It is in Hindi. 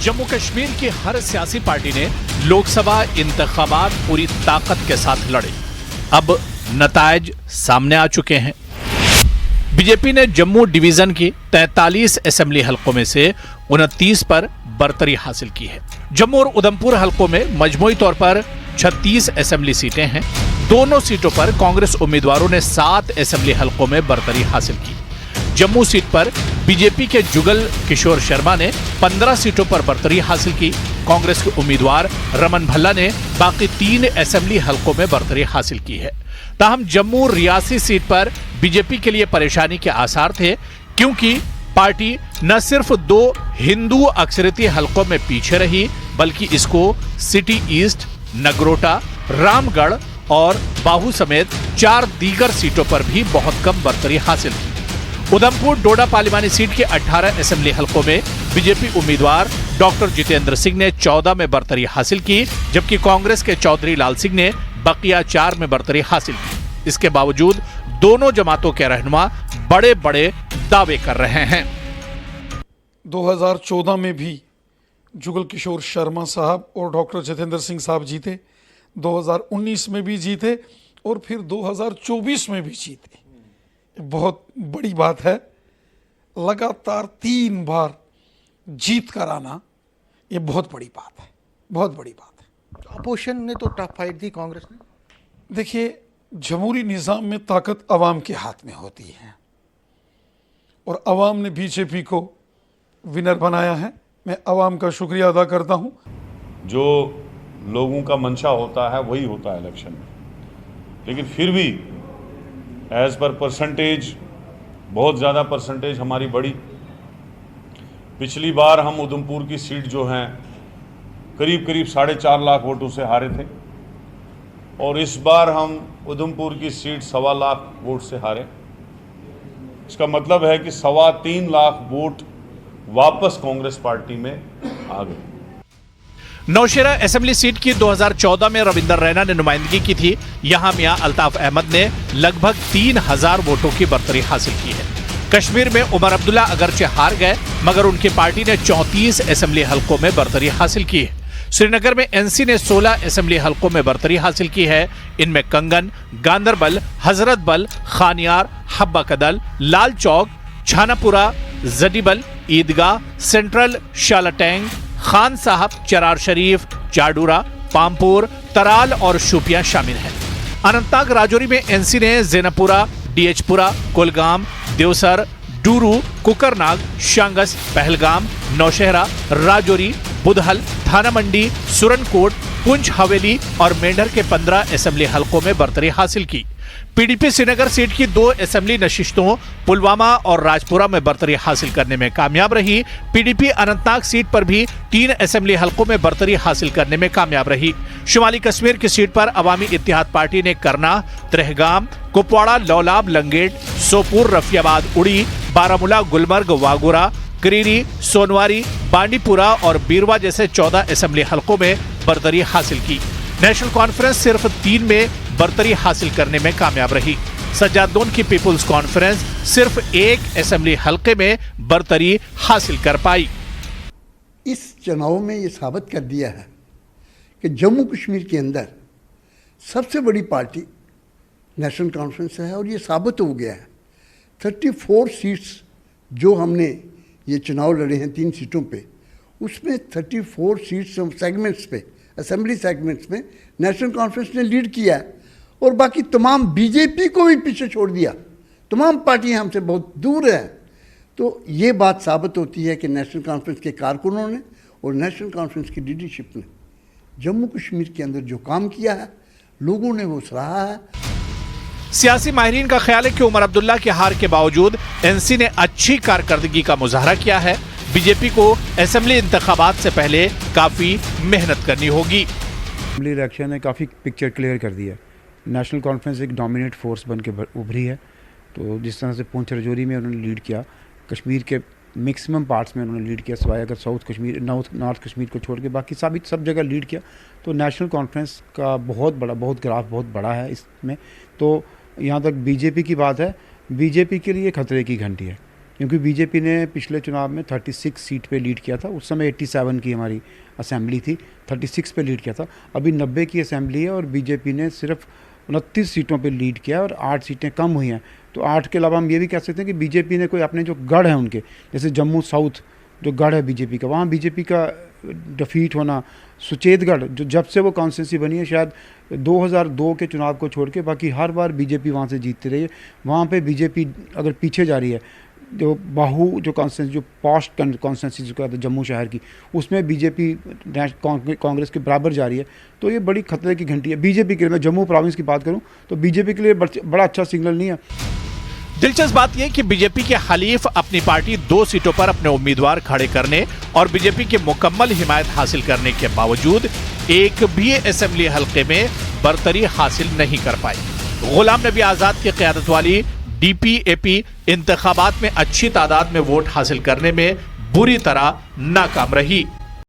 जम्मू कश्मीर की हर सियासी पार्टी ने लोकसभा इंतखाबात पूरी ताकत के साथ लड़े। अब नतायज सामने आ चुके हैं। बीजेपी ने जम्मू डिवीजन की 43 असेंबली हलकों में से 29 पर बरतरी हासिल की है। जम्मू और उधमपुर हलकों में मजमूई तौर पर 36 असेंबली सीटें हैं। दोनों सीटों पर कांग्रेस उम्मीदवारों ने 7 असेंबली हलकों में बरतरी हासिल की। जम्मू सीट पर बीजेपी के जुगल किशोर शर्मा ने 15 सीटों पर बरतरी हासिल की। कांग्रेस के उम्मीदवार रमन भल्ला ने बाकी 3 असेंबली हलकों में बरतरी हासिल की है। ताहम जम्मू रियासी सीट पर बीजेपी के लिए परेशानी के आसार थे, क्योंकि पार्टी न सिर्फ 2 हिंदू अक्सरियती हलकों में पीछे रही, बल्कि इसको सिटी ईस्ट, नगरोटा, रामगढ़ और बाहू समेत 4 दीगर सीटों पर भी बहुत कम बरतरी हासिल की। उधमपुर डोडा पार्लिमानी सीट के 18 असेंबली हलकों में बीजेपी उम्मीदवार डॉक्टर जितेंद्र सिंह ने 14 में बरतरी हासिल की, जबकि कांग्रेस के चौधरी लाल सिंह ने बकिया 4 में बरतरी हासिल की। इसके बावजूद दोनों जमातों के रहनुमा बड़े बड़े दावे कर रहे हैं। 2014 में भी जुगल किशोर शर्मा साहब और डॉक्टर जितेंद्र सिंह साहब जीते, 2019 में भी जीते और फिर 2024 में भी जीते। बहुत बड़ी बात है। लगातार 3 बार जीत कर आना, ये बहुत बड़ी बात है, बहुत बड़ी बात है। अपोजिशन ने तो टफ फाइट दी कांग्रेस ने। देखिए, जमहूरी निज़ाम में ताकत अवाम के हाथ में होती है और अवाम ने बीजेपी को विनर बनाया है। मैं अवाम का शुक्रिया अदा करता हूँ। जो लोगों का मंशा होता है वही होता है इलेक्शन में, लेकिन फिर भी एज पर परसेंटेज बहुत ज़्यादा परसेंटेज हमारी बढ़ी। पिछली बार हम उधमपुर की सीट जो हैं करीब 4.5 लाख वोटों से हारे थे और इस बार हम उधमपुर की सीट 1.25 लाख वोट से हारे। इसका मतलब है कि 3.25 लाख वोट वापस कांग्रेस पार्टी में आ गए। नौशेरा असेंबली सीट की 2014 में रविंदर रैना ने नुमाइंदगी की थी। यहां मियां अल्ताफ अहमद ने लगभग 3000 वोटों की बरतरी हासिल की है। कश्मीर में उमर अब्दुल्ला अगरचे हार गए, मगर उनकी पार्टी ने 34 असेंबली हलकों में बरतरी हासिल की है। श्रीनगर में एनसी ने 16 असेंबली हलकों में बरतरी हासिल की है। इनमें कंगन, गांदरबल, हजरतबल, खानियार, हब्बा कदल, लाल चौक, छानापुरा, जडीबल, ईदगाह, सेंट्रल, शालाटैंग, खान साहब, चरार शरीफ, चाडूरा, पामपुर, तराल और शोपियां शामिल हैं। अनंतनाग राजौरी में एनसी ने जैनपुरा, डीएचपुरा, कुलगाम, देवसर, डूरू, कुकरनाग, शांगस, पहलगाम, नौशहरा, राजौरी, बुधहल, थाना मंडी, सुरनकोट, पुंछ हवेली और मेंढर के 15 असेंबली हलकों में बरतरी हासिल की। पीडीपी श्रीनगर सीट की 2 असेंबली नशिस्तों पुलवामा और राजपुरा में बरतरी हासिल करने में कामयाब रही। पीडीपी अनंतनाग सीट पर भी 3 असेंबली हलकों में बरतरी हासिल करने में कामयाब रही। शुमाली कश्मीर की सीट पर अवामी इत्तेहाद पार्टी ने करना, त्रेहगाम, कुपवाड़ा, लौलाब, लंगेट, सोपुर, रफियाबाद, उड़ी, बारामूला, गुलमर्ग, वागुरा, करीरी, सोनवारी, बांडीपुरा और बीरवा जैसे 14 असेंबली हलकों में बरतरी हासिल की। नेशनल कॉन्फ्रेंस सिर्फ 3 में बरतरी हासिल करने में कामयाब रही। सज्जादोन की पीपुल्स कॉन्फ्रेंस सिर्फ 1 असेंबली हलके में बरतरी हासिल कर पाई। इस चुनाव में ये साबित कर दिया है कि जम्मू कश्मीर के अंदर सबसे बड़ी पार्टी नेशनल कॉन्फ्रेंस है और ये साबित हो गया है। 34 सीट्स जो हमने ये चुनाव लड़े हैं 3 सीटों पे, उसमें 34 सीट्स सेगमेंट्स पे, असेंबली सेगमेंट्स में नेशनल कॉन्फ्रेंस ने लीड किया है और बाकी तमाम बीजेपी को भी पीछे छोड़ दिया। तमाम पार्टियां हमसे बहुत दूर हैं। तो ये बात साबित होती है कि नेशनल कॉन्फ्रेंस के कारकुनों ने और नेशनल कॉन्फ्रेंस की लीडरशिप ने जम्मू कश्मीर के अंदर जो काम किया है, लोगों ने वो सराहा है। सियासी माहिरीन का ख्याल है कि उमर अब्दुल्ला की हार के बावजूद एनसी ने अच्छी कारकर्दगी का मुजाहरा किया है। बीजेपी को असेंबली इंतखाबात से पहले काफी मेहनत करनी होगी। असेंबली इलेक्शन ने काफ़ी पिक्चर क्लियर कर दिया। नेशनल कॉन्फ्रेंस एक डोमिनेट फोर्स बन के उभरी है। तो जिस तरह से पुंछ राजौरी में उन्होंने लीड किया, कश्मीर के मैक्सिमम पार्ट्स में उन्होंने लीड किया, सिवाय अगर नॉर्थ कश्मीर को छोड़ के बाकी सब जगह लीड किया। तो नेशनल कॉन्फ्रेंस का बहुत ग्राफ बहुत बड़ा है इसमें। तो यहाँ तक बीजेपी की बात है, बीजेपी के लिए खतरे की घंटी है। क्योंकि बीजेपी ने पिछले चुनाव में 36 सीट पे लीड किया था, उस समय 87 की हमारी असेंबली थी, 36 पे लीड किया था। अभी 90 की असेंबली है और बीजेपी ने सिर्फ 29 सीटों पे लीड किया और 8 सीटें कम हुई हैं। तो 8 के अलावा हम ये भी कह सकते हैं कि बीजेपी ने कोई अपने जो गढ़ हैं उनके, जैसे जम्मू साउथ जो गढ़ है बीजेपी का, वहाँ बीजेपी का डिफीट होना, सुचेतगढ़ जो जब से वो कॉन्स्टिट्यूंसी बनी है, शायद 2002 के चुनाव को छोड़ के बाकी हर बार बीजेपी वहाँ से जीतती रही है। वहाँ पे बीजेपी अगर पीछे जा रही है, जो बाहू जो कॉन्स्टिट्यूंसी, जो पॉस्ट कॉन्स्टिट्यूंसी जो कहते हैं जम्मू शहर की, उसमें बीजेपी कांग्रेस के बराबर जा रही है। तो ये बड़ी खतरे की घंटी है बीजेपी के लिए। मैं जम्मू प्रोविंस की बात करूँ तो बीजेपी के लिए बड़ा अच्छा सिग्नल नहीं है। दिलचस्प बात यह कि बीजेपी के हलीफ अपनी पार्टी 2 सीटों पर अपने उम्मीदवार खड़े करने और बीजेपी की मुकम्मल हिमायत हासिल करने के बावजूद एक भी असेंबली हलके में बरतरी हासिल नहीं कर पाई। गुलाम नबी आजाद की क़यादत वाली डीपीएपी इंतखाबात में अच्छी तादाद में वोट हासिल करने में बुरी तरह नाकाम रही।